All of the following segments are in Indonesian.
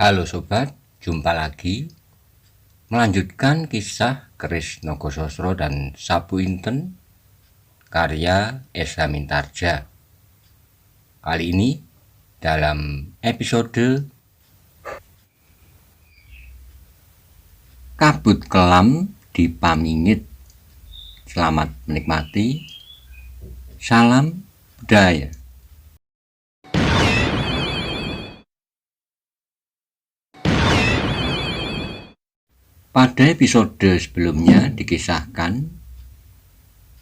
Halo sobat, jumpa lagi melanjutkan kisah Keris Nogososro dan Sapu Inten karya Esa Mintarja. Kali ini dalam episode Kabut Kelam di Pamingit. Selamat menikmati. Salam budaya. Pada episode sebelumnya dikisahkan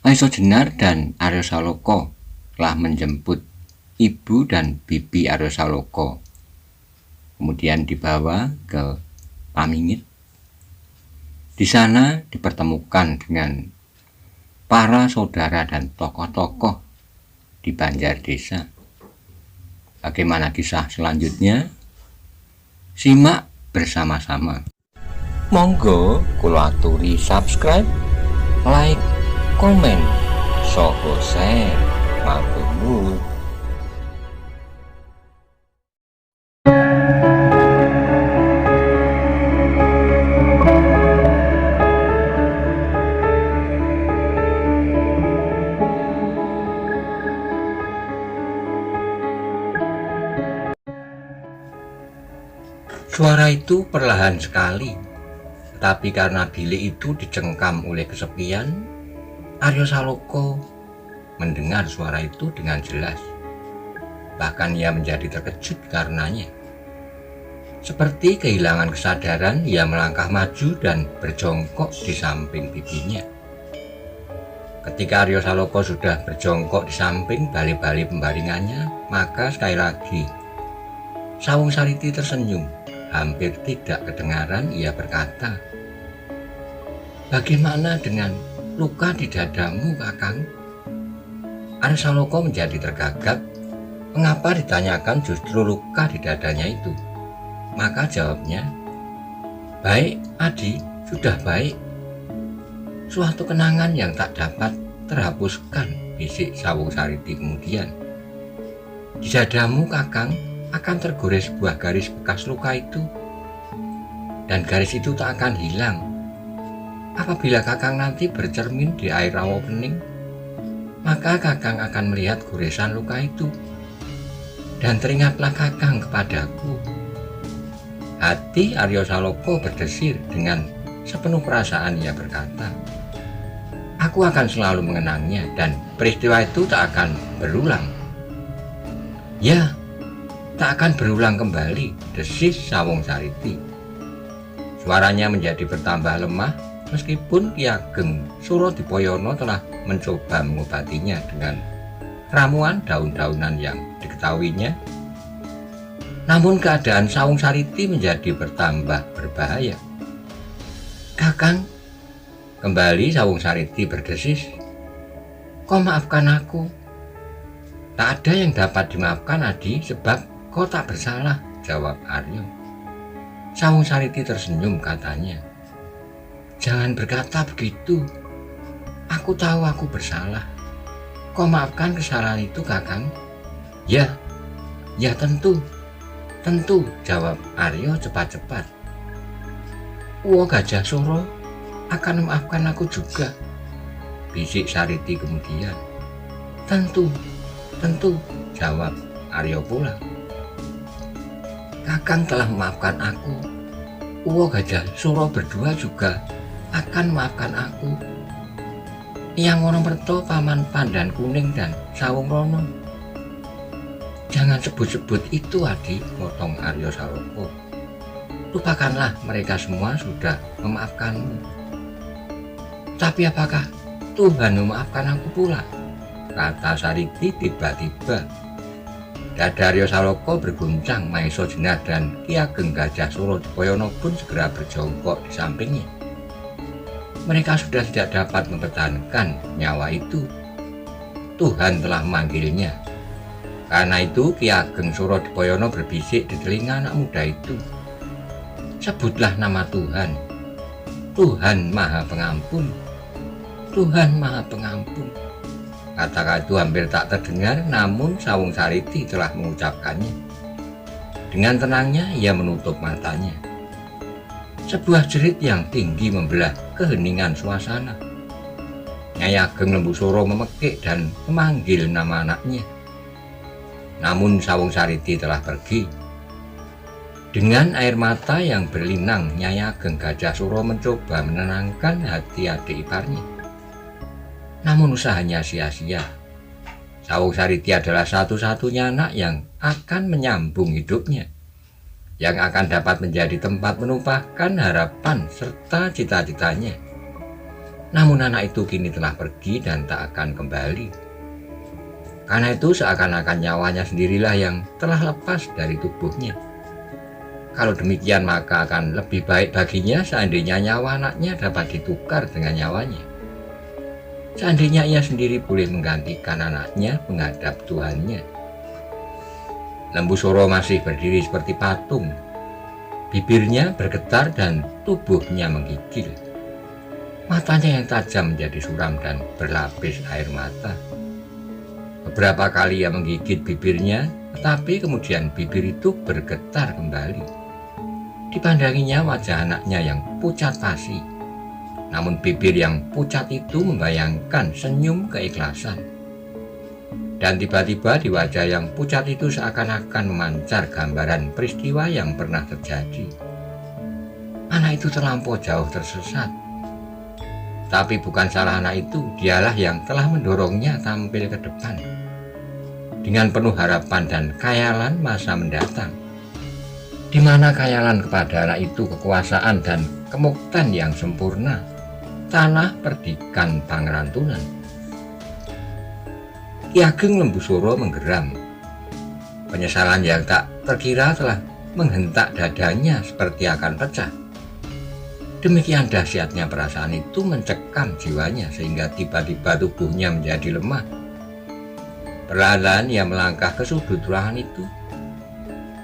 Maiso Jenar dan Aryo Saloko telah menjemput ibu dan bibi Aryo Saloko, kemudian dibawa ke Pamingit. Di sana dipertemukan dengan para saudara dan tokoh-tokoh di Banjar Desa. Bagaimana kisah selanjutnya? Simak bersama-sama. Monggo kula aturi subscribe, like, komen, saha share. Matur nuwun. Suara itu perlahan sekali. Tapi karena bilik itu dicengkam oleh kesepian, Aryo Saloko mendengar suara itu dengan jelas. Bahkan ia menjadi terkejut karenanya. Seperti kehilangan kesadaran, ia melangkah maju dan berjongkok di samping bibinya. Ketika Aryo Saloko sudah berjongkok di samping bali-bali pembaringannya, maka sekali lagi Sawung Sariti tersenyum. Hampir tidak kedengaran ia berkata, "Bagaimana dengan luka di dadamu, Kakang?" Aryo Saloko menjadi tergagap. Mengapa ditanyakan justru luka di dadanya itu? Maka jawabnya, "Baik, Adi, sudah baik." Suatu kenangan yang tak dapat terhapuskan, bisik Sawung Sariti kemudian. "Di dadamu, Kakang, akan tergores sebuah garis bekas luka itu, dan garis itu tak akan hilang apabila Kakang nanti bercermin di air rawa bening. Maka Kakang akan melihat goresan luka itu, dan teringatlah Kakang kepadaku." Hati Aryo Saloko berdesir. Dengan sepenuh perasaan ia berkata, "Aku akan selalu mengenangnya, dan peristiwa itu tak akan berulang." "Ya, tak akan berulang kembali," desis Sawung Sariti. Suaranya menjadi bertambah lemah meskipun Ki Ageng Surodipoyono telah mencoba mengobatinya dengan ramuan daun-daunan yang diketahuinya. Namun keadaan Sawung Sariti menjadi bertambah berbahaya. "Kakang," kembali Sawung Sariti berdesis, "kau maafkan aku." "Tak ada yang dapat dimaafkan, Adi, sebab kau tak bersalah," jawab Aryo. Sawung Sariti tersenyum, katanya, "Jangan berkata begitu. Aku tahu aku bersalah. Kau maafkan kesalahan itu, Kakang?" "Ya, ya tentu, jawab Aryo cepat-cepat. "Uwo Gajah Soro akan memaafkan aku juga," bisik Sariti kemudian. Tentu, jawab Aryo pula. "Kakang telah memaafkan aku. Uwo Gajah Suro berdua juga akan memaafkan aku. Yang Wonomerto, Paman Pandan Kuning, dan Sawung Rono." "Jangan sebut-sebut itu, Adi," potong Aryo Saloko. "Lupakanlah, mereka semua sudah memaafkanmu." "Tapi apakah Tuhan memaafkan aku pula?" kata Sariti tiba-tiba. Dada Aryo Saloko berguncang. Maiso Jenar dan Ki Ageng Gajah Surodipoyono pun segera berjongkok di sampingnya. Mereka sudah tidak dapat mempertahankan nyawa itu. Tuhan telah memanggilnya. Karena itu Ki Ageng Surodipoyono berbisik di telinga anak muda itu, "Sebutlah nama Tuhan. Tuhan Maha Pengampun. Tuhan Maha Pengampun." Kata-kata itu hampir tak terdengar, namun Sawung Sariti telah mengucapkannya. Dengan tenangnya ia menutup matanya. Sebuah jerit yang tinggi membelah keheningan suasana. Nyai Ageng Lembusura memekik dan memanggil nama anaknya. Namun Sawung Sariti telah pergi. Dengan air mata yang berlinang, Nyai Ageng Gajah Suro mencoba menenangkan hati adik iparnya. Namun usahanya sia-sia. Sawung Sariti adalah satu-satunya anak yang akan menyambung hidupnya, yang akan dapat menjadi tempat menumpahkan harapan serta cita-citanya. Namun anak itu kini telah pergi dan tak akan kembali. Karena itu seakan-akan nyawanya sendirilah yang telah lepas dari tubuhnya. Kalau demikian maka akan lebih baik baginya seandainya nyawa anaknya dapat ditukar dengan nyawanya. Seandainya ia sendiri boleh menggantikan anaknya menghadap Tuhannya. Lembusura masih berdiri seperti patung. Bibirnya bergetar dan tubuhnya menggigil. Matanya yang tajam menjadi suram dan berlapis air mata. Beberapa kali ia menggigit bibirnya, tetapi kemudian bibir itu bergetar kembali. Dipandanginya wajah anaknya yang pucat pasi. Namun bibir yang pucat itu membayangkan senyum keikhlasan. Dan tiba-tiba di wajah yang pucat itu seakan-akan memancar gambaran peristiwa yang pernah terjadi. Anak itu terlampau jauh tersesat. Tapi bukan salah anak itu, dialah yang telah mendorongnya tampil ke depan. Dengan penuh harapan dan khayalan masa mendatang. Di mana khayalan kepada anak itu kekuasaan dan kemuktan yang sempurna. Tanah perdikan Pangeran Tunan. Ki Ageng Lembusura menggeram. Penyesalan yang tak terkira telah menghentak dadanya seperti akan pecah. Demikian dahsyatnya perasaan itu mencekam jiwanya sehingga tiba-tiba tubuhnya menjadi lemah. Perlahan ia melangkah ke sudut ruangan itu.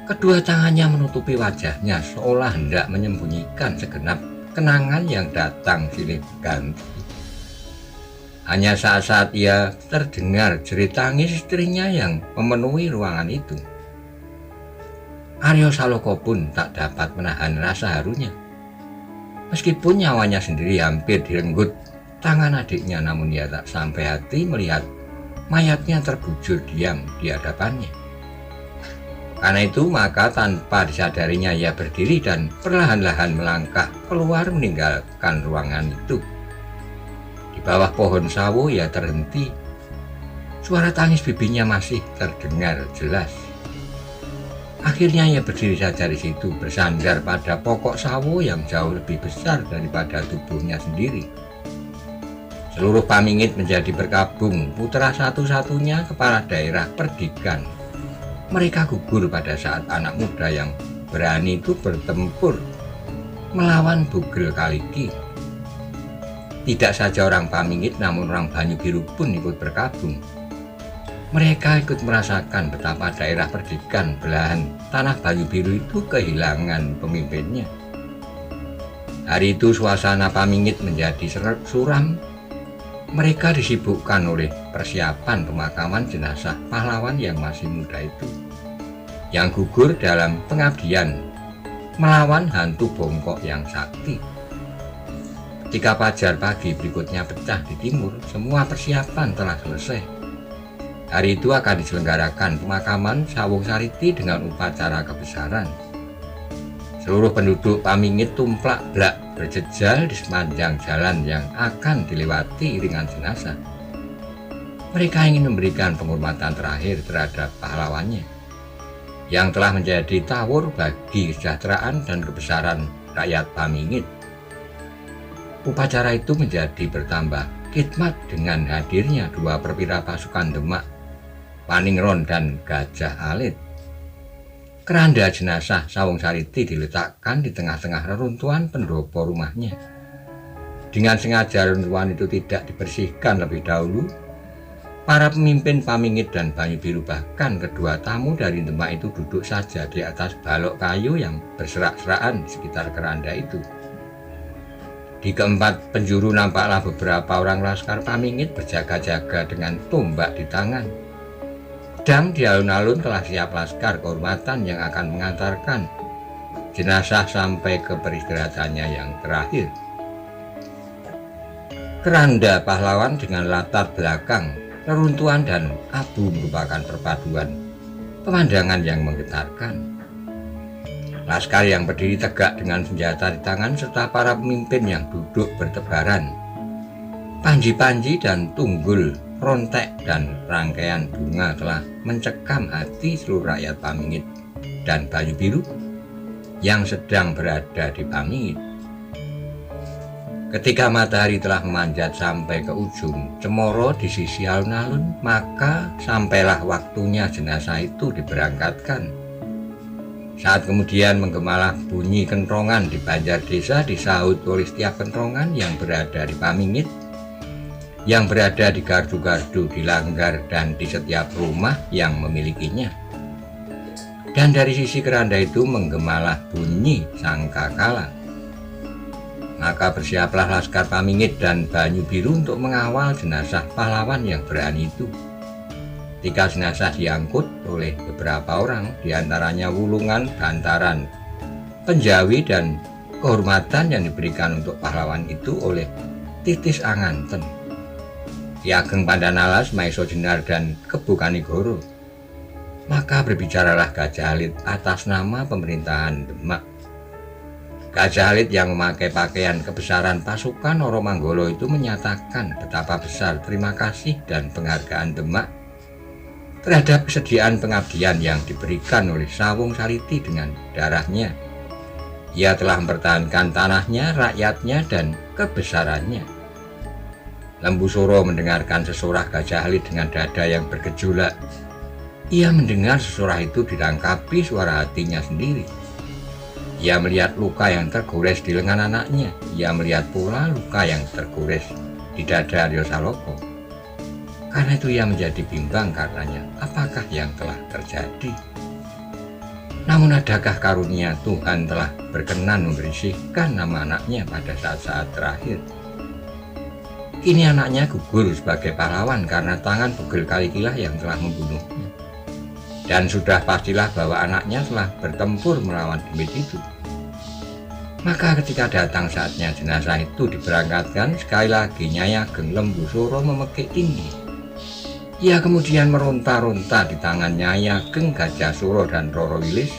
Kedua tangannya menutupi wajahnya seolah hendak menyembunyikan segenap kenangan yang datang silih berganti. Hanya saat-saat ia terdengar jerit tangis istrinya yang memenuhi ruangan itu. Arya Saloka pun tak dapat menahan rasa harunya. Meskipun nyawanya sendiri hampir direnggut tangan adiknya, namun ia tak sampai hati melihat mayatnya terbujur diam di hadapannya. Karena itu maka tanpa disadarinya ia berdiri dan perlahan-lahan melangkah keluar meninggalkan ruangan itu. Di bawah pohon sawo ia terhenti. Suara tangis bibinya masih terdengar jelas. Akhirnya ia berdiri saja di situ bersandar pada pokok sawo yang jauh lebih besar daripada tubuhnya sendiri. Seluruh Pamingit menjadi berkabung, putra satu-satunya kepala daerah Perdikan. Mereka gugur pada saat anak muda yang berani itu bertempur melawan Bugel Kaliki. Tidak saja orang Pamingit, namun orang Banyu Biru pun ikut bergabung. Mereka ikut merasakan betapa daerah Perdikan belahan tanah Banyu Biru itu kehilangan pemimpinnya. Hari itu suasana Pamingit menjadi suram. Mereka disibukkan oleh persiapan pemakaman jenazah pahlawan yang masih muda itu, yang gugur dalam pengabdian melawan hantu bongkok yang sakti. Ketika fajar pagi berikutnya pecah di timur, semua persiapan telah selesai. Hari itu akan diselenggarakan pemakaman Sawung Sariti dengan upacara kebesaran. Seluruh penduduk Pamingit tumplak blak berjejal di sepanjang jalan yang akan dilewati iringan jenazah. Mereka ingin memberikan penghormatan terakhir terhadap pahlawannya yang telah menjadi tawur bagi kesejahteraan dan kebesaran rakyat Pamingit. Upacara itu menjadi bertambah khidmat dengan hadirnya dua perwira pasukan Demak, Paningron dan Gajah Alit. Keranda jenazah Sawung Sariti diletakkan di tengah-tengah reruntuhan pendopo rumahnya. Dengan sengaja reruntuhan itu tidak dibersihkan lebih dahulu. Para pemimpin Pamingit dan Banyu Biru, bahkan kedua tamu dari Demak itu duduk saja di atas balok kayu yang berserak-serakan di sekitar keranda itu. Di keempat penjuru nampaklah beberapa orang laskar Pamingit berjaga-jaga dengan tombak di tangan. Sedang di alun-alun telah siap laskar kehormatan yang akan mengantarkan jenazah sampai ke peristirahatannya yang terakhir. Keranda pahlawan dengan latar belakang reruntuhan dan abu merupakan perpaduan pemandangan yang menggetarkan. Laskar yang berdiri tegak dengan senjata di tangan serta para pemimpin yang duduk bertebaran. Panji-panji dan tunggul, rontek dan rangkaian bunga telah mencekam hati seluruh rakyat Pamingit dan Banyu Biru yang sedang berada di Pamingit. Ketika matahari telah memanjat sampai ke ujung cemoro di sisi alun-alun, maka sampailah waktunya jenazah itu diberangkatkan. Saat kemudian menggemalah bunyi kentrongan di banjar desa disahut oleh setiap kentrongan yang berada di Pamingit, yang berada di gardu-gardu, di langgar, dan di setiap rumah yang memilikinya. Dan dari sisi keranda itu menggemalah bunyi sangkakala. Maka bersiaplah laskar Pamingit dan Banyu Biru untuk mengawal jenazah pahlawan yang berani itu. Ketika jenazah diangkut oleh beberapa orang, diantaranya Wulungan, Bantaran, Penjawi, dan kehormatan yang diberikan untuk pahlawan itu oleh Titis Anganten, Ki Ageng Pandanalas, Maiso Jenar, dan Kebu Kanigoro. Maka berbicaralah Gajah Alit atas nama pemerintahan Demak. Gajah Alit yang memakai pakaian kebesaran pasukan Oromanggolo itu menyatakan betapa besar terima kasih dan penghargaan Demak terhadap kesediaan pengabdian yang diberikan oleh Sawung Saliti dengan darahnya. Ia telah mempertahankan tanahnya, rakyatnya, dan kebesarannya. Lembu Suro mendengarkan sesorah Gajah Alit dengan dada yang bergejolak. Ia mendengar sesorah itu ditangkapi suara hatinya sendiri. Ia melihat luka yang tergores di lengan anaknya. Ia melihat pula luka yang tergores di dada Aryo Saloko. Karena itu ia menjadi bimbang karenanya, apakah yang telah terjadi? Namun adakah karunia Tuhan telah berkenan membersihkan nama anaknya pada saat-saat terakhir? Kini anaknya gugur sebagai pahlawan karena tangan Bugel Kalikilah yang telah membunuhnya. Dan sudah pastilah bahwa anaknya telah bertempur melawan demit itu. Maka ketika datang saatnya jenazah itu diberangkatkan, sekali lagi Nyai Ageng Lembu Suro memekik tinggi. Ia kemudian meronta-ronta di tangan Nyai Ageng Gajah Suro dan Roro Wilis.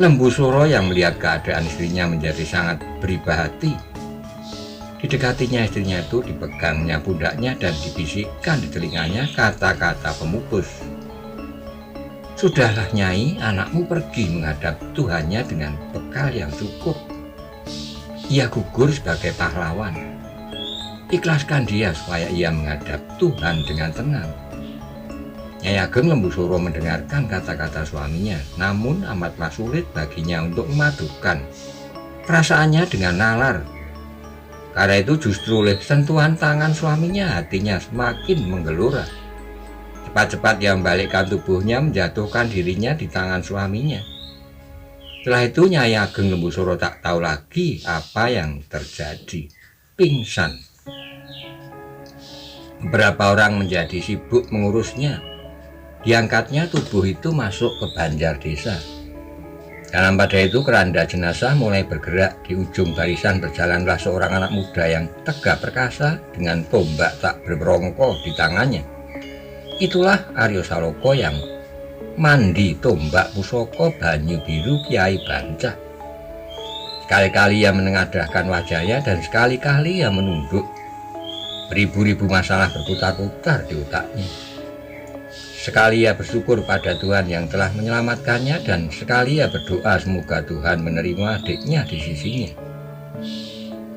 Lembu Suro yang melihat keadaan istrinya menjadi sangat beribah hati. Didekatinya istrinya itu, dipegangnya pundaknya dan dibisikkan di telinganya kata-kata pemupus. Sudahlah Nyai, anakmu pergi menghadap Tuhannya dengan bekal yang cukup. Ia gugur sebagai pahlawan. Ikhlaskan dia supaya ia menghadap Tuhan dengan tenang. Nyai Ageng Lembu Suro mendengarkan kata-kata suaminya, namun amatlah sulit baginya untuk memadukan perasaannya dengan nalar. Karena itu justru oleh sentuhan tangan suaminya hatinya semakin menggelora. Cepat-cepat ia membalikkan tubuhnya, menjatuhkan dirinya di tangan suaminya. Setelah itu Nyai Ageng Lembu Suro tak tahu lagi apa yang terjadi. Pingsan. Beberapa orang menjadi sibuk mengurusnya. Diangkatnya tubuh itu masuk ke banjar desa. Dalam pada itu keranda jenazah mulai bergerak. Di ujung barisan berjalanlah seorang anak muda yang tegap perkasa dengan tombak tak berperongko di tangannya. Itulah Aryo Saloko yang mandi tombak pusaka Banyu Biru Kiai Bancah. Sekali-kali ia menengadahkan wajahnya dan sekali-kali ia menunduk. Beribu-ribu masalah berputar-putar di otaknya. Sekali ia bersyukur pada Tuhan yang telah menyelamatkannya dan sekali ia berdoa semoga Tuhan menerima adiknya di sisinya.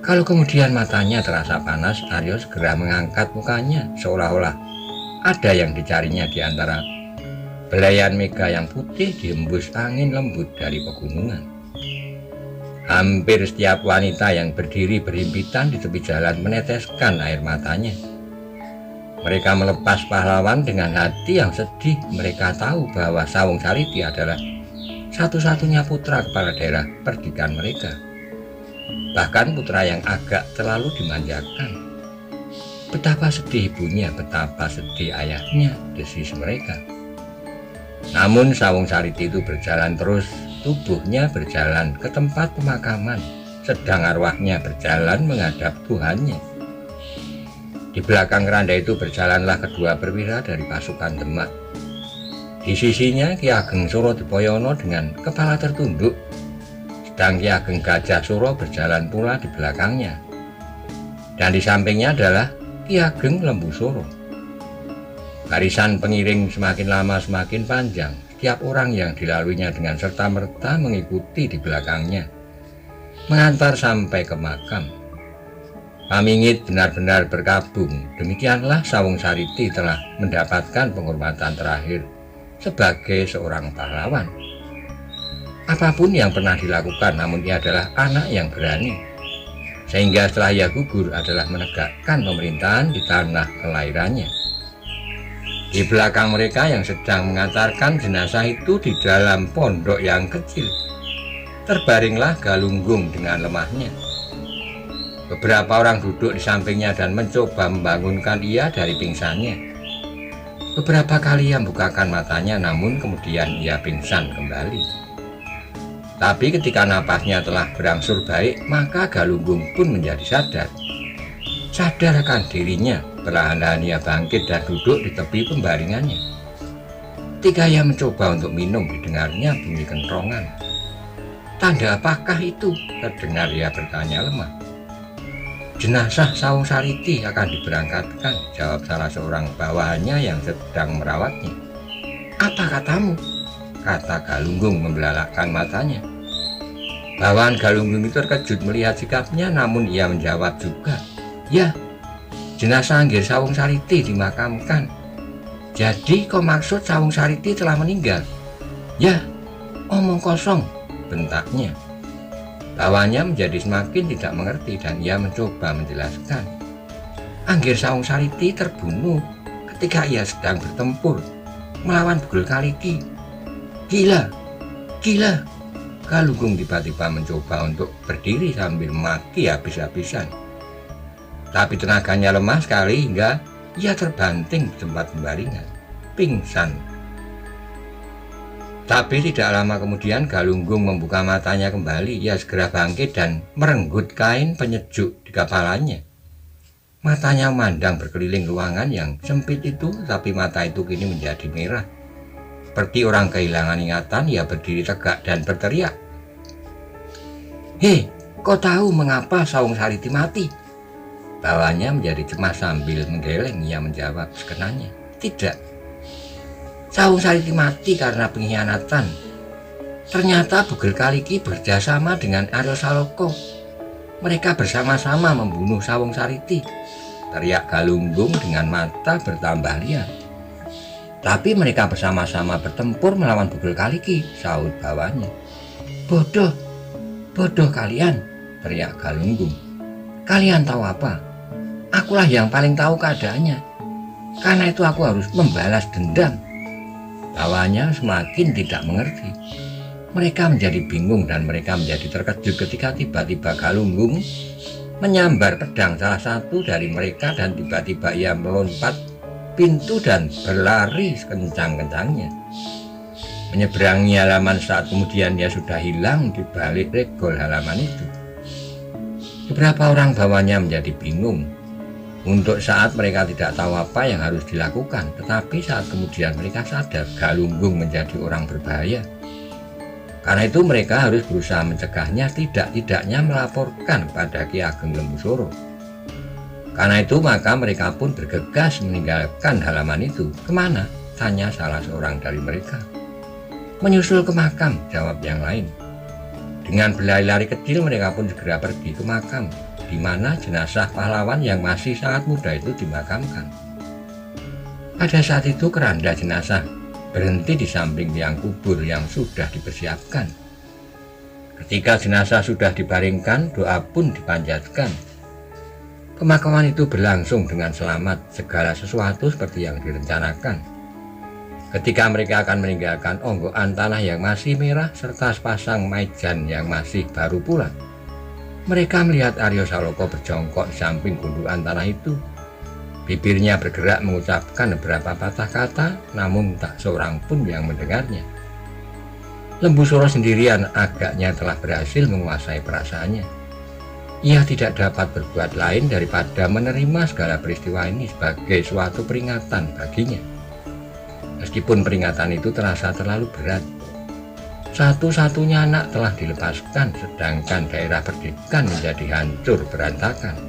Kalau kemudian matanya terasa panas, Aryo segera mengangkat mukanya seolah-olah ada yang dicarinya di antara belayan mega yang putih dihembus angin lembut dari pegunungan. Hampir setiap wanita yang berdiri berhimpitan di tepi jalan meneteskan air matanya. Mereka melepas pahlawan dengan hati yang sedih. Mereka tahu bahwa Sawung Saliti adalah satu-satunya putra kepala daerah perdikan mereka. Bahkan putra yang agak terlalu dimanjakan. Betapa sedih ibunya, betapa sedih ayahnya, desis mereka. Namun Sawung Sariti itu berjalan terus, tubuhnya berjalan ke tempat pemakaman, sedang arwahnya berjalan menghadap Tuhannya. Di belakang keranda itu berjalanlah kedua perwira dari pasukan Demak. Di sisinya Ki Ageng Surodipoyono dengan kepala tertunduk, sedang Ki Ageng Gajah Suro berjalan pula di belakangnya. Dan di sampingnya adalah Ki Ageng Lembu Suro. Barisan pengiring semakin lama semakin panjang, setiap orang yang dilaluinya dengan serta-merta mengikuti di belakangnya, mengantar sampai ke makam. Pamingit benar-benar berkabung, demikianlah Sawung Sariti telah mendapatkan penghormatan terakhir sebagai seorang pahlawan. Apapun yang pernah dilakukan, namun ia adalah anak yang berani, sehingga setelah ia gugur adalah menegakkan pemerintahan di tanah kelahirannya. Di belakang mereka yang sedang mengantarkan jenazah itu di dalam pondok yang kecil, terbaringlah Galunggung dengan lemahnya. Beberapa orang duduk di sampingnya dan mencoba membangunkan ia dari pingsannya. Beberapa kali ia membukakan matanya, namun kemudian ia pingsan kembali. Tapi ketika napasnya telah berangsur baik, maka Galunggung pun menjadi sadar. Sadar akan dirinya, perlahan-lahan ia bangkit dan duduk di tepi pembaringannya. Ketika ia mencoba untuk minum, didengarnya bunyi kentrongan. Tanda apakah itu? Terdengar ia bertanya lemah. Jenazah Sawung Sariti akan diberangkatkan, jawab salah seorang bawahannya yang sedang merawatnya. Apa katamu? Kata Galunggung membelalakkan matanya. Bawahan Galunggung itu terkejut melihat sikapnya, namun ia menjawab juga. Ya, jenazah Anggir Sawung Sariti dimakamkan. Jadi kau maksud Sawung Sariti telah meninggal? Ya, omong kosong, bentaknya. Bawahannya menjadi semakin tidak mengerti dan ia mencoba menjelaskan. Anggir Sawung Sariti terbunuh ketika ia sedang bertempur melawan Bugel Kaliki. Gila, gila. Galunggung tiba-tiba mencoba untuk berdiri sambil maki habis-habisan. Tapi tenaganya lemah sekali hingga ia terbanting di tempat pembaringan, pingsan. Tapi tidak lama kemudian Galunggung membuka matanya kembali. Ia segera bangkit dan merenggut kain penyejuk di kepalanya. Matanya memandang berkeliling ruangan yang sempit itu, tapi mata itu kini menjadi merah. Seperti orang kehilangan ingatan, ia berdiri tegak dan berteriak. Hei, kau tahu mengapa Sawung Sariti mati? Bawahannya menjadi cemas sambil menggeleng. Ia menjawab sekenanya. Tidak. Sawung Sariti mati karena pengkhianatan. Ternyata Bugel Kaliki bekerjasama dengan Aryo Saloko. Mereka bersama-sama membunuh Sawung Sariti, teriak Galunggung dengan mata bertambah liar. Tapi mereka bersama-sama bertempur melawan Bugel Kaliki, sahut bawahannya. Bodoh, bodoh kalian, teriak Galunggung. Kalian tahu apa? Akulah yang paling tahu keadaannya. Karena itu aku harus membalas dendam. Bawahannya semakin tidak mengerti. Mereka menjadi bingung dan mereka menjadi terkejut ketika tiba-tiba Galunggung menyambar pedang salah satu dari mereka dan tiba-tiba ia melompat pintu dan berlari sekencang-kencangnya. Menyeberangi halaman saat kemudian ia sudah hilang di balik regol halaman itu. Beberapa orang bawahannya menjadi bingung. Untuk saat mereka tidak tahu apa yang harus dilakukan, tetapi saat kemudian mereka sadar Galunggung menjadi orang berbahaya. Karena itu mereka harus berusaha mencegahnya, tidak-tidaknya melaporkan pada Ki Ageng Lembu Suro. Karena itu maka mereka pun bergegas meninggalkan halaman itu. Kemana? Tanya salah seorang dari mereka. Menyusul ke makam, jawab yang lain. Dengan berlari-lari kecil mereka pun segera pergi ke makam, di mana jenazah pahlawan yang masih sangat muda itu dimakamkan. Pada saat itu keranda jenazah berhenti di samping tiang kubur yang sudah dipersiapkan. Ketika jenazah sudah dibaringkan, doa pun dipanjatkan. Pemakaman itu berlangsung dengan selamat, segala sesuatu seperti yang direncanakan. Ketika mereka akan meninggalkan onggokan tanah yang masih merah serta sepasang maijan yang masih baru pula, mereka melihat Aryo Saloko berjongkok di samping gundukan tanah itu. Bibirnya bergerak mengucapkan beberapa patah kata, namun tak seorang pun yang mendengarnya. Lembu Soro sendirian agaknya telah berhasil menguasai perasaannya. Ia tidak dapat berbuat lain daripada menerima segala peristiwa ini sebagai suatu peringatan baginya. Meskipun peringatan itu terasa terlalu berat. Satu-satunya anak telah dilepaskan, sedangkan daerah pendidikan menjadi hancur berantakan.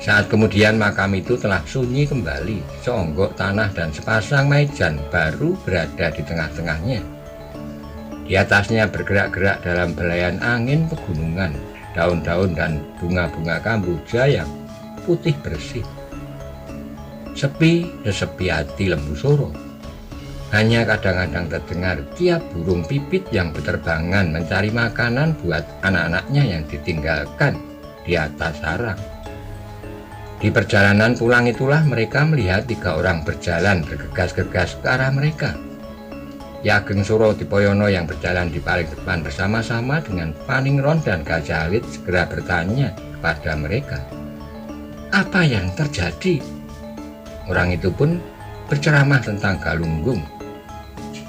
Saat kemudian makam itu telah sunyi kembali, seonggok tanah dan sepasang maijan baru berada di tengah-tengahnya. Di atasnya bergerak-gerak dalam belayan angin pegunungan, daun-daun dan bunga-bunga kamboja yang putih bersih. Sepi sesepi hati Lembu Soro. Hanya kadang-kadang terdengar tiap burung pipit yang berterbangan mencari makanan buat anak-anaknya yang ditinggalkan di atas sarang. Di perjalanan pulang itulah mereka melihat 3 orang berjalan bergegas-gegas ke arah mereka. Ki Ageng Suro Dipoyono yang berjalan di paling depan bersama-sama dengan Paningron dan Gajah Alit segera bertanya kepada mereka, "Apa yang terjadi?" Orang itu pun berceramah tentang Galunggung.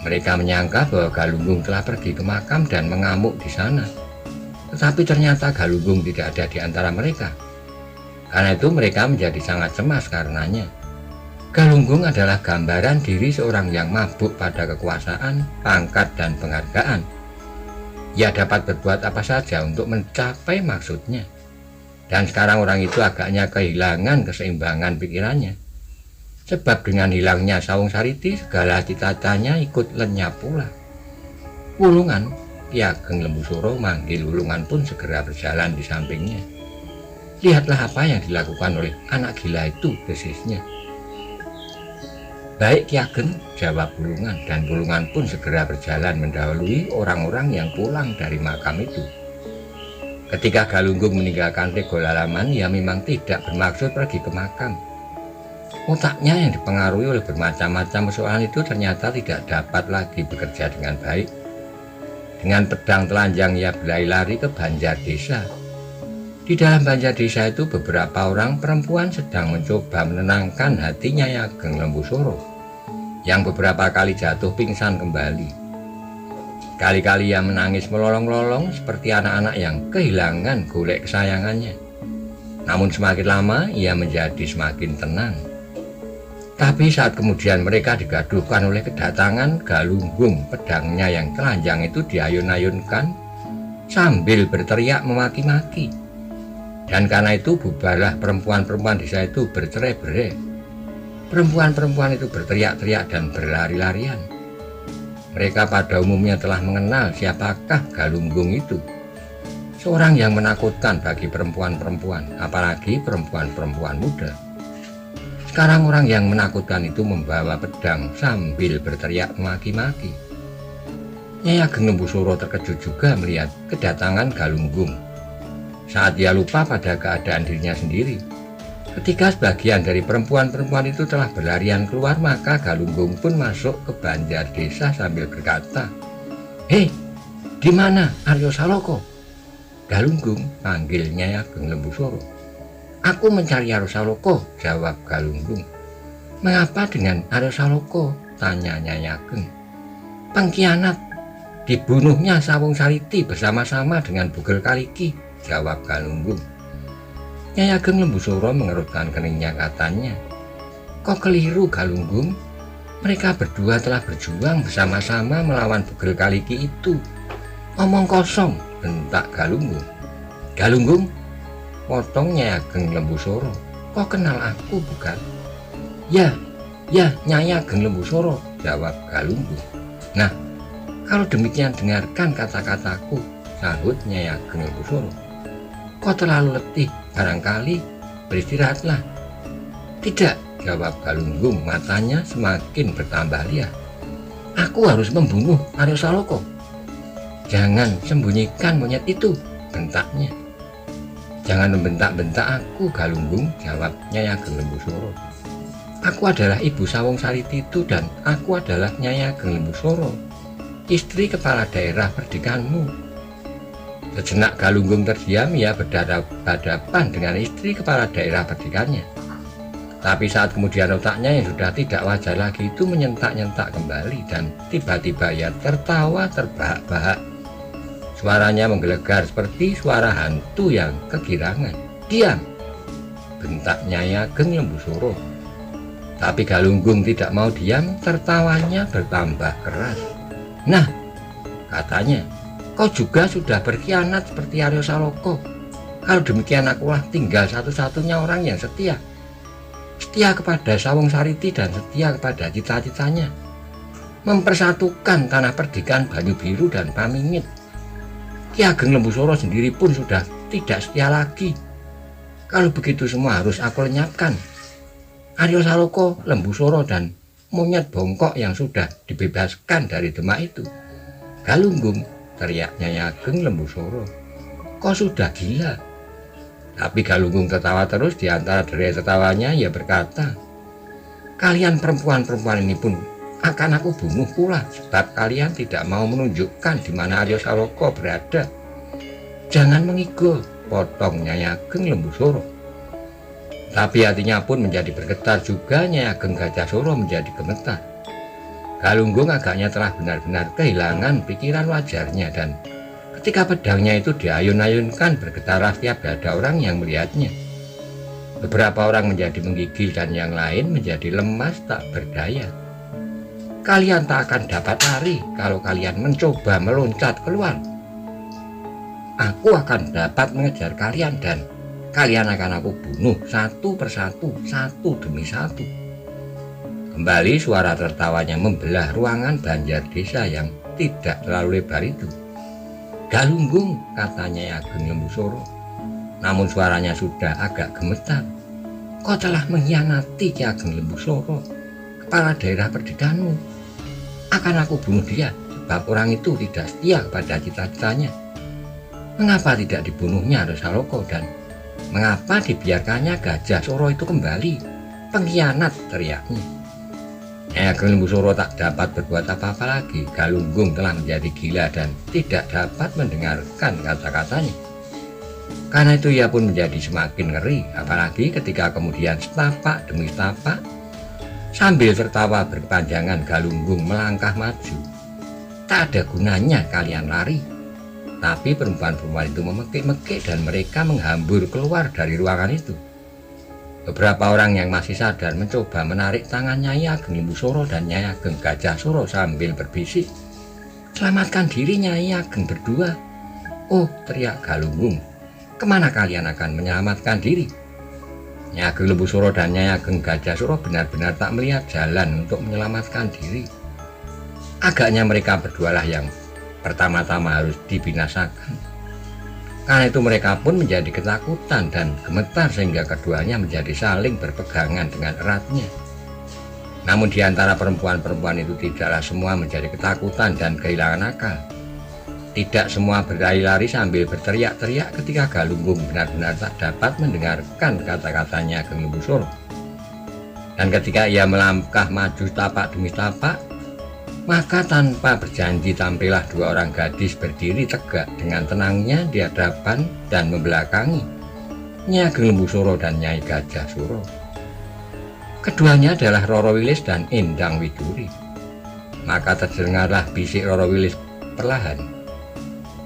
Mereka menyangka bahwa Galunggung telah pergi ke makam dan mengamuk di sana. Tetapi ternyata Galunggung tidak ada di antara mereka. Karena itu mereka menjadi sangat cemas karenanya. Galunggung adalah gambaran diri seorang yang mabuk pada kekuasaan, pangkat, dan penghargaan. Ia dapat berbuat apa saja untuk mencapai maksudnya. Dan sekarang orang itu agaknya kehilangan keseimbangan pikirannya. Sebab dengan hilangnya Sawung Sariti, segala cita-citanya ikut lenyap pula. Wulungan, Ki Ageng Lembu Suro manggil Wulungan pun segera berjalan di sampingnya. "Lihatlah apa yang dilakukan oleh anak gila itu," desisnya. "Baik Ki Ageng," jawab Wulungan, dan Wulungan pun segera berjalan mendahului orang-orang yang pulang dari makam itu. Ketika Galunggung meninggalkan Rego Lalaman, ia memang tidak bermaksud pergi ke makam. Otaknya yang dipengaruhi oleh bermacam-macam persoalan itu ternyata tidak dapat lagi bekerja dengan baik. Dengan pedang telanjang ia berlari-lari ke Banjar Desa. Di dalam Banjar Desa itu beberapa orang perempuan sedang mencoba menenangkan hatinya Ki Ageng Lembu Soro, yang beberapa kali jatuh pingsan kembali. Kali-kali ia menangis melolong-lolong seperti anak-anak yang kehilangan golek kesayangannya. Namun semakin lama ia menjadi semakin tenang. Tapi saat kemudian mereka digaduhkan oleh kedatangan Galunggung, pedangnya yang telanjang itu diayun-ayunkan sambil berteriak memaki-maki. Dan karena itu bubarlah perempuan-perempuan desa itu bercerai-berai. Perempuan-perempuan itu berteriak-teriak dan berlari-larian. Mereka pada umumnya telah mengenal siapakah Galunggung itu. Seorang yang menakutkan bagi perempuan-perempuan, apalagi perempuan-perempuan muda. Sekarang orang yang menakutkan itu membawa pedang sambil berteriak memaki-maki. Nyai Ageng Lembu Suro terkejut juga melihat kedatangan Galunggung. Saat ia lupa pada keadaan dirinya sendiri. Ketika sebagian dari perempuan-perempuan itu telah berlarian keluar, maka Galunggung pun masuk ke Banjar Desa sambil berkata, "Hei, di mana Aryo Saloko?" "Galunggung," panggil Nyai Ageng Lembu Suro. "Aku mencari Aryo Saloko," jawab Galunggung. "Mengapa dengan Aryo Saloko?" tanya Nyai Ageng. "Pengkhianat, dibunuhnya Sawung Sariti bersama-sama dengan Bugel Kaliki," jawab Galunggung. Nyai Ageng Lembu Suro mengerutkan keningnya, katanya, "Kok keliru Galunggung? Mereka berdua telah berjuang bersama-sama melawan Bugel Kaliki itu." "Omong kosong," bentak Galunggung. "Galunggung," potong Nyai Ageng Lembu Suro, "kok kenal aku bukan?" Ya, Nyai Ageng Lembu Suro," jawab Galunggung. "Nah, kalau demikian dengarkan kata-kataku," sahut Nyai Ageng Lembu Suro. "Kau terlalu letih, barangkali beristirahatlah." "Tidak," jawab Galunggung, matanya semakin bertambah liar. "Aku harus membunuh Aryo Saloko." "Jangan sembunyikan monyet itu," bentaknya. "Jangan membentak-bentak aku Galunggung," jawab Nyai Ageng Lembu Suro. "Aku adalah ibu Sawung Sariti itu, dan aku adalah Nyai Ageng Lembu Suro, istri kepala daerah perdikanmu." Sejenak Galunggung terdiam, ia berhadapan dengan istri kepala daerah perdikannya. Tapi saat kemudian otaknya yang sudah tidak wajar lagi itu menyentak-nyentak kembali dan tiba-tiba ia tertawa terbahak-bahak. Suaranya menggelegar seperti suara hantu yang kegirangan. "Diam!" bentak Nyai Ageng Lembu Suro. Tapi Galunggung tidak mau diam, tertawanya bertambah keras. "Nah," katanya, "kau juga sudah berkhianat seperti Aryo Saloka. Kalau demikian akulah tinggal satu-satunya orang yang setia. Setia kepada Sawung Sariti dan setia kepada cita-citanya. Mempersatukan tanah perdikan Banyu Biru dan Pamingit. Ki Ageng Lembu Suro sendiri pun sudah tidak setia lagi. Kalau begitu semua harus aku lenyapkan. Aryo Saloka, Lembu Suro dan monyet bongkok yang sudah dibebaskan dari Demak itu." "Galunggung," teriak Nyai Ageng Lembu Suro, "kau sudah gila." Tapi Galunggung tertawa terus. Di antara derai tertawanya ia berkata, "Kalian perempuan-perempuan ini pun akan aku bunuh pula, sebab kalian tidak mau menunjukkan di mana Aryo Saloka berada." "Jangan mengigo," potong Nyai Ageng Lembu Suro. Tapi hatinya pun menjadi bergetar juga. Nyai Ageng Gajah Suro menjadi gemetar. Galunggung agaknya telah benar-benar kehilangan pikiran wajarnya, dan ketika pedangnya itu diayun-ayunkan bergetarlah setiap dada orang yang melihatnya. Beberapa orang menjadi menggigil dan yang lain menjadi lemas tak berdaya. "Kalian tak akan dapat lari kalau kalian mencoba meloncat keluar. Aku akan dapat mengejar kalian dan kalian akan aku bunuh satu persatu, satu demi satu." Kembali suara tertawanya membelah ruangan banjar desa yang tidak terlalu lebar itu. "Galunggung," katanya Nyai Ageng Lembu Suro. Namun suaranya sudah agak gemetar. "Kau telah mengkhianati Ki Ageng Lembu Suro, kepala daerah perdikanmu. Akan aku bunuh dia, sebab orang itu tidak setia kepada cita-citanya. Mengapa tidak dibunuhnya Aryo Saloka dan mengapa dibiarkannya Gajah Suro itu kembali? Pengkhianat!" teriaknya. Nyai Ageng Lembu Suro tak dapat berbuat apa-apa lagi. Galunggung telah menjadi gila dan tidak dapat mendengarkan kata-katanya. Karena itu ia pun menjadi semakin ngeri, apalagi ketika kemudian setapak demi setapak sambil tertawa berkepanjangan Galunggung melangkah maju. "Tak ada gunanya kalian lari." Tapi perempuan-perempuan itu memekik-mekik dan mereka menghambur keluar dari ruangan itu. Beberapa orang yang masih sadar mencoba menarik tangan Nyai Ageng Lembu Suro dan Nyai Ageng Gajah Suro sambil berbisik, "Selamatkan diri Nyai Ageng berdua." "Oh," teriak Galunggung, "kemana kalian akan menyelamatkan diri?" Nyai Ageng Lembu Suro dan Nyai Ageng Gajah Suro benar-benar tak melihat jalan untuk menyelamatkan diri. Agaknya mereka berdualah yang pertama-tama harus dibinasakan. Karena itu mereka pun menjadi ketakutan dan gemetar sehingga keduanya menjadi saling berpegangan dengan eratnya. Namun di antara perempuan-perempuan itu tidaklah semua menjadi ketakutan dan kehilangan akal. Tidak semua berlari-lari sambil berteriak-teriak ketika Galunggung benar-benar tak dapat mendengarkan kata-katanya Ageng Lembu Suro. Dan ketika ia melangkah maju tapak demi tapak, maka tanpa berjanji tampillah dua orang gadis berdiri tegak dengan tenangnya di hadapan dan membelakangi Nyai Ageng Lembu Suro dan Nyai Gajah Suro. Keduanya adalah Roro Wilis dan Endang Widuri. Maka terdengarlah bisik Roro Wilis perlahan,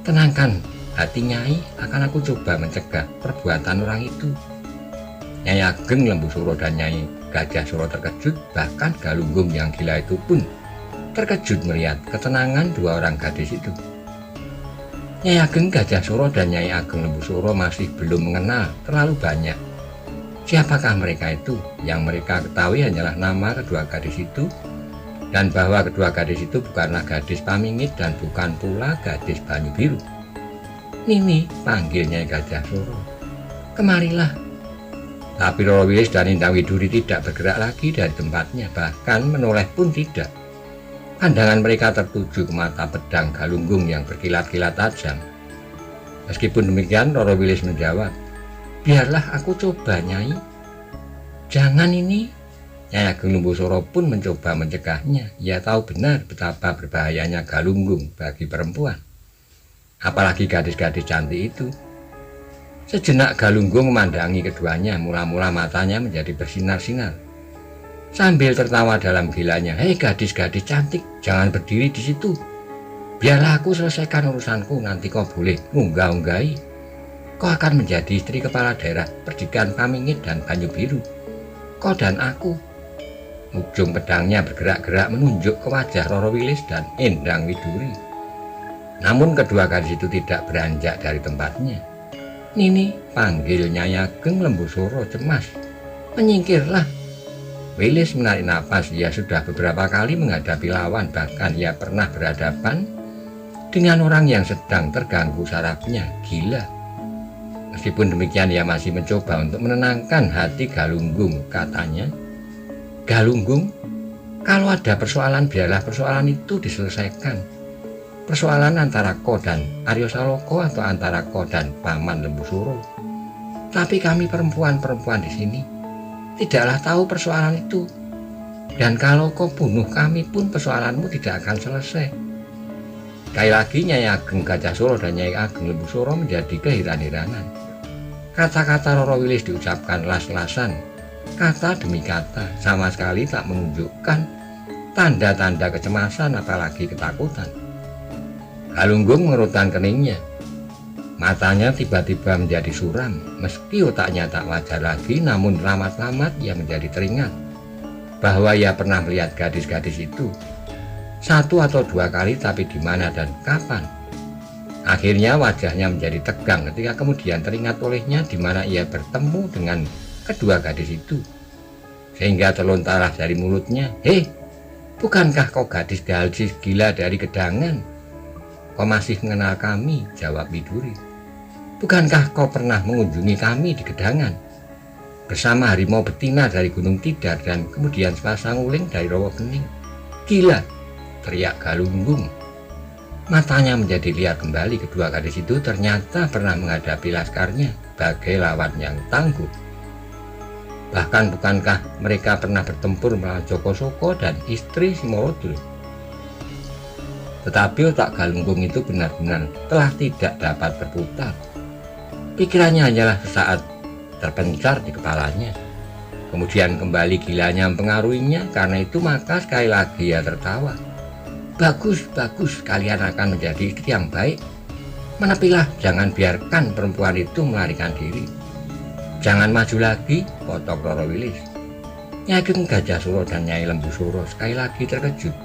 "Tenangkan hati Nyai, akan aku coba mencegah perbuatan orang itu." Nyai Ageng Lembu Suro dan Nyai Gajah Suro terkejut, bahkan Galunggung yang gila itu pun terkejut melihat ketenangan dua orang gadis itu. Nyai Ageng Gajah Suro dan Nyai Ageng Lembu Suro masih belum mengenal terlalu banyak siapakah mereka itu. Yang mereka ketahui hanyalah nama kedua gadis itu, dan bahwa kedua gadis itu bukanlah gadis Pamingit dan bukan pula gadis Banyu Biru. "Nini," panggil Nyai Gajah Suro, "kemarilah." Tapi Roro Wilis dan Endang Widuri tidak bergerak lagi dari tempatnya, bahkan menoleh pun tidak. Pandangan mereka tertuju ke mata pedang Galunggung yang berkilat-kilat tajam. Meskipun demikian, Roro Wilis menjawab, "Biarlah aku coba, Nyai." "Jangan ini." Nyai Ageng Lembu Suro pun mencoba mencegahnya. Ia tahu benar betapa berbahayanya Galunggung bagi perempuan, apalagi gadis-gadis cantik itu. Sejenak Galunggung memandangi keduanya, mula-mula matanya menjadi bersinar-sinar. Sambil tertawa dalam gilanya, "Hei gadis-gadis cantik, jangan berdiri di situ. Biarlah aku selesaikan urusanku, nanti kau boleh munggah-unggahi. Kau akan menjadi istri kepala daerah Perdikan Pamingit dan Banyu Biru. Kau dan aku." Ujung pedangnya bergerak-gerak menunjuk ke wajah Roro Wilis dan Endang Widuri. Namun kedua gadis itu tidak beranjak dari tempatnya. "Nini," panggil Nyai Ageng Lembusura cemas. "Menyingkirlah." Wilis menarik napas. Ia sudah beberapa kali menghadapi lawan, bahkan ia pernah berhadapan dengan orang yang sedang terganggu sarafnya, gila. Meskipun demikian, ia masih mencoba untuk menenangkan hati Galunggung. Katanya, "Galunggung, kalau ada persoalan, biarlah persoalan itu diselesaikan. Persoalan antara kau dan Aryo Saloko atau antara kau dan Paman Lembusura. Tapi kami perempuan-perempuan di sini tidaklah tahu persoalan itu. Dan kalau kau bunuh kami pun persoalanmu tidak akan selesai." Sekali lagi Nyai Ageng Gajahsura dan Nyai Ageng Lembusura menjadi keheran-heranan. Kata-kata Roro Wilis diucapkan las-lasan, kata demi kata, sama sekali tak menunjukkan tanda-tanda kecemasan apalagi ketakutan. Galunggung mengerutkan keningnya. Matanya tiba-tiba menjadi suram. Meski otaknya tak wajar lagi, namun lamat-lamat ia menjadi teringat bahwa ia pernah melihat gadis-gadis itu. Satu atau dua kali, tapi di mana dan kapan? Akhirnya wajahnya menjadi tegang ketika kemudian teringat olehnya di mana ia bertemu dengan kedua gadis itu. Sehingga terlontarlah dari mulutnya, "Hei, bukankah kau gadis-gadis gila dari Gedangan? Kau masih mengenal kami?" jawab Widuri. "Bukankah kau pernah mengunjungi kami di Gedangan bersama harimau betina dari Gunung Tidar dan kemudian sepasang uling dari Rawa Bening?" "Gila!" teriak Galunggung. Matanya menjadi liar kembali. Kedua gadis itu ternyata pernah menghadapi laskarnya sebagai lawan yang tangguh. Bahkan bukankah mereka pernah bertempur melawan Joko Soko dan istri Simorodul? Tetapi otak Galunggung itu benar-benar telah tidak dapat berputar. Pikirannya hanyalah sesaat terpencar di kepalanya. Kemudian kembali gilanya mempengaruhinya. Karena itu maka sekali lagi ia tertawa. "Bagus, bagus, kalian akan menjadi istri yang baik. Menepilah, jangan biarkan perempuan itu melarikan diri. Jangan maju lagi," potok Roro Wilis. Nyai Ageng Gajahsura dan Nyai Lembusura sekali lagi terkejut.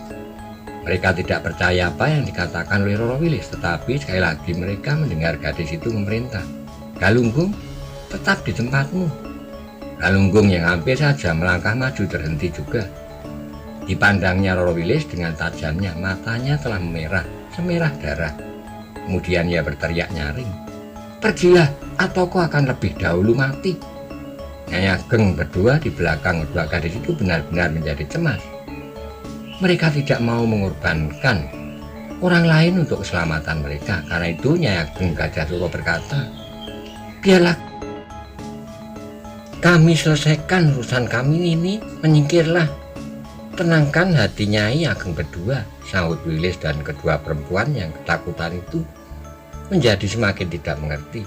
Mereka tidak percaya apa yang dikatakan oleh Roro Wilis, tetapi sekali lagi mereka mendengar gadis itu memerintah, "Galunggung, tetap di tempatmu." Galunggung yang hampir saja melangkah maju terhenti juga. Dipandangnya Roro Wilis dengan tajamnya, matanya telah memerah, semerah darah. Kemudian ia berteriak nyaring, "Pergilah, atau kau akan lebih dahulu mati." Nyai Ageng berdua di belakang kedua gadis itu benar-benar menjadi cemas. Mereka tidak mau mengorbankan orang lain untuk keselamatan mereka. Karena itu Nyai Ageng Gajahsura berkata, "Biarlah kami selesaikan urusan kami ini, menyingkirlah." "Tenangkan hati Nyai Ageng berdua," sahut Wilis, dan kedua perempuan yang ketakutan itu menjadi semakin tidak mengerti.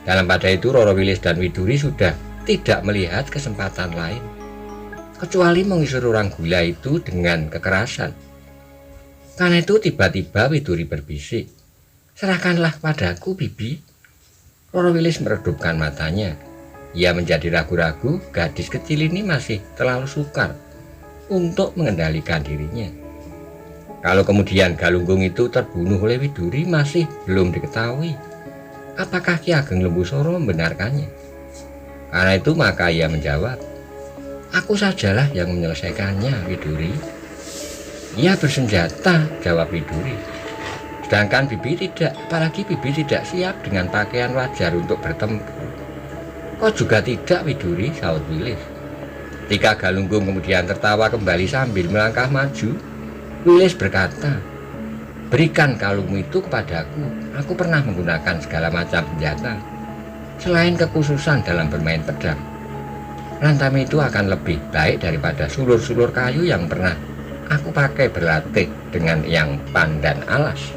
Dalam pada itu Roro Wilis dan Widuri sudah tidak melihat kesempatan lain kecuali mengisur orang gila itu dengan kekerasan. Karena itu tiba-tiba Widuri berbisik, "Serahkanlah padaku, Bibi." Roro Wilis meredupkan matanya. Ia menjadi ragu-ragu. Gadis kecil ini masih terlalu sukar untuk mengendalikan dirinya. Kalau kemudian Galunggung itu terbunuh oleh Widuri masih belum diketahui. Apakah Ki Ageng Lembusura membenarkannya? Karena itu maka ia menjawab, "Aku sajalah yang menyelesaikannya, Widuri." "Ia bersenjata," jawab Widuri. "Sedangkan Bibi tidak, apalagi Bibi tidak siap dengan pakaian wajar untuk bertempur." "Kau juga tidak, Widuri," sahut Wilis. Ketika Galunggung kemudian tertawa kembali sambil melangkah maju, Wilis berkata, "Berikan kalungmu itu kepadaku. Aku pernah menggunakan segala macam senjata. Selain kekhususan dalam bermain pedang, rantam itu akan lebih baik daripada sulur-sulur kayu yang pernah aku pakai berlatih dengan yang pandan alas."